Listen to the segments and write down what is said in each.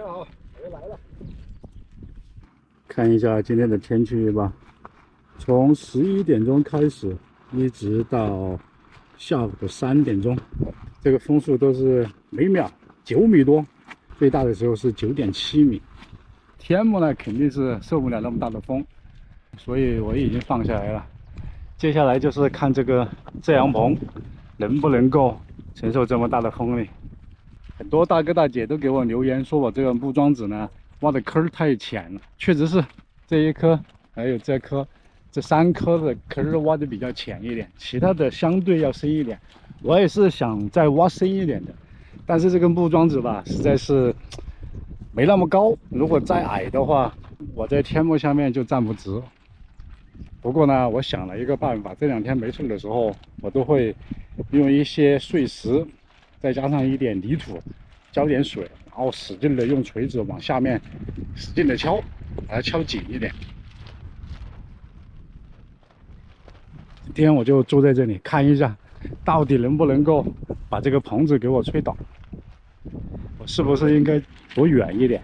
家好，我又来了。看一下今天的天气预报，从11点钟开始，一直到下午的3点钟，这个风速都是每秒9米多，最大的时候是9.7米。天幕呢肯定是受不了那么大的风，所以我已经放下来了。接下来就是看这个遮阳棚能不能够承受这么大的风力。很多大哥大姐都给我留言说我这个木桩子呢挖的坑太浅了，确实是这一颗还有这颗，这3颗的坑挖的比较浅一点，其他的相对要深一点。我也是想再挖深一点的，但是这个木桩子吧实在是没那么高，如果再矮的话，我在天幕下面就站不直。不过呢，我想了一个办法，这2天没事的时候，我都会用一些碎石，再加上一点泥土，浇点水，然后使劲的用锤子往下面使劲的敲，把它敲紧一点。今天我就坐在这里看一下，到底能不能够把这个棚子给我吹倒，我是不是应该躲远一点？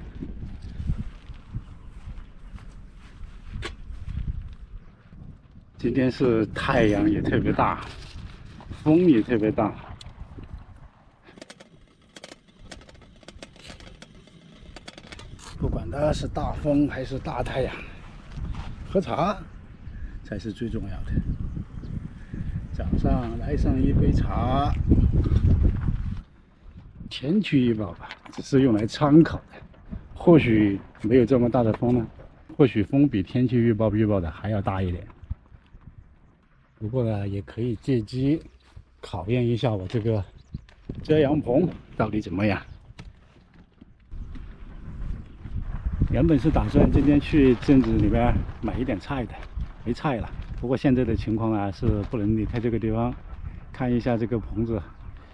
今天是太阳也特别大，风也特别大。不管它是大风还是大太阳，喝茶才是最重要的。早上来上一杯茶。天气预报吧，只是用来参考的，或许没有这么大的风呢，或许风比天气预报的还要大一点。不过呢，也可以借机考验一下我这个遮阳棚到底怎么样。原本是打算今天去镇子里面买一点菜的，没菜了。不过现在的情况啊，是不能离开这个地方，看一下这个棚子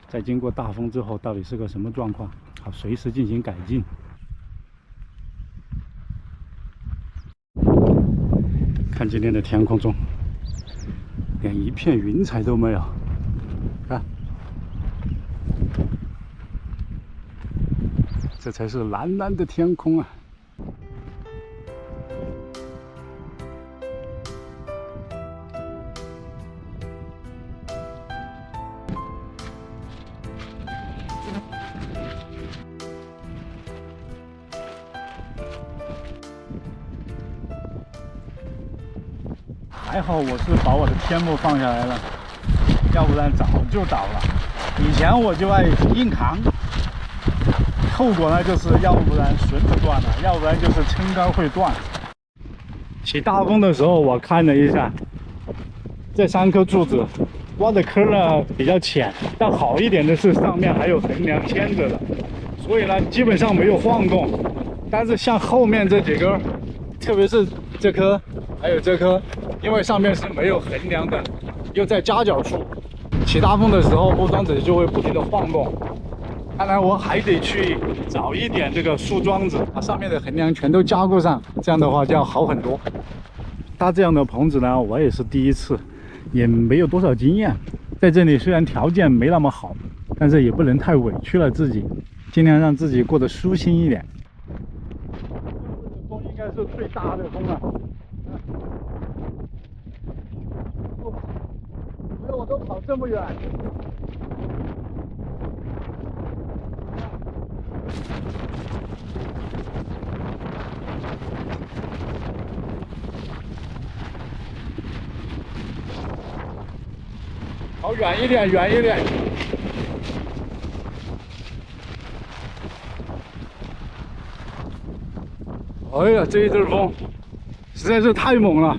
在经过大风之后到底是个什么状况，好随时进行改进。看今天的天空中，连一片云彩都没有，看，这才是蓝蓝的天空啊！还好我是把我的天幕放下来了，要不然早就倒了。以前我就爱硬扛，后果呢就是要不然绳子断了，要不然就是撑杆会断。起大风的时候，我看了一下，这3颗柱子挖的坑呢比较浅，但好一点的是上面还有横梁牵着的，所以呢基本上没有晃动。但是像后面这几根，特别是这颗还有这颗，因为上面是没有横梁的，又在夹角处，起大风的时候木桩子就会不停的晃动。看来我还得去找一点这个树桩子，把上面的横梁全都加固上，这样的话就要好很多。搭这样的棚子呢，我也是第一次，也没有多少经验。在这里虽然条件没那么好，但是也不能太委屈了自己，尽量让自己过得舒心一点。风应该是最大的风了。所以我都跑这么远。跑远一点，远一点。哎呀，这一阵风实在是太猛了。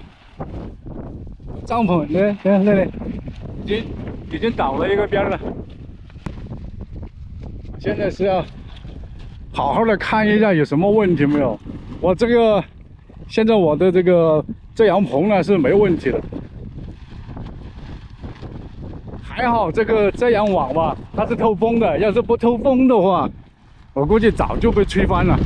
帐篷，那里已经倒了一个边了。现在是要好好的看一下有什么问题没有。我这个现在我的这个遮阳棚呢是没问题的，还好这个遮阳网吧它是透风的，要是不透风的话，我估计早就被吹翻了。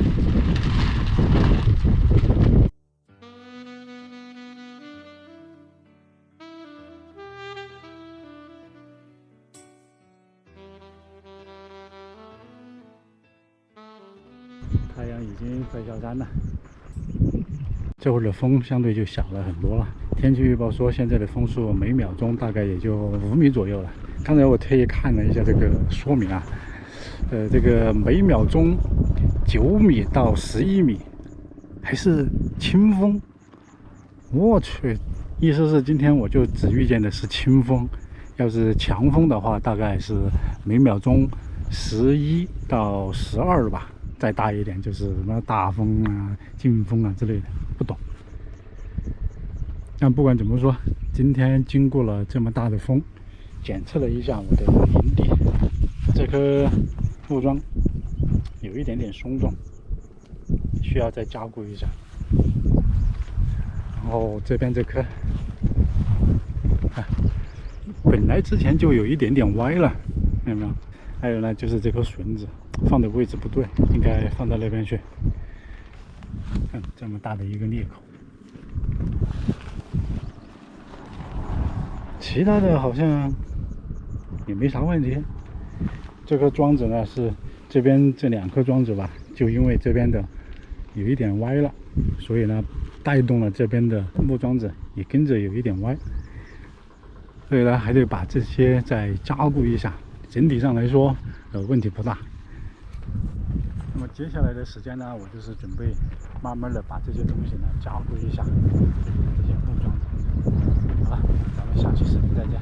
太阳快下山了。这会儿的风相对就小了很多了。天气预报说现在的风速每秒钟大概也就5米左右了。刚才我特意看了一下这个说明啊，这个每秒钟9米到11米，还是轻风。我去，意思是今天我就只遇见的是轻风，要是强风的话，大概是每秒钟11到12吧。再大一点就是什么大风啊、劲风啊之类的，不懂。但不管怎么说，今天经过了这么大的风，检测了一下我的营地，这颗木桩有一点点松动，需要再加固一下。然后这边这颗，本来之前就有一点点歪了，看到没有？还有呢，就是这颗笋子放的位置不对，应该放到那边去。看这么大的一个裂口，其他的好像也没啥问题。这颗桩子呢是这边这2颗桩子吧，就因为这边的有一点歪了，所以呢带动了这边的木桩子也跟着有一点歪，所以呢还得把这些再加固一下。整体上来说，问题不大。那么接下来的时间呢，我就是准备慢慢的把这些东西呢加固一下，这些木桩子。好了，咱们下期视频再见。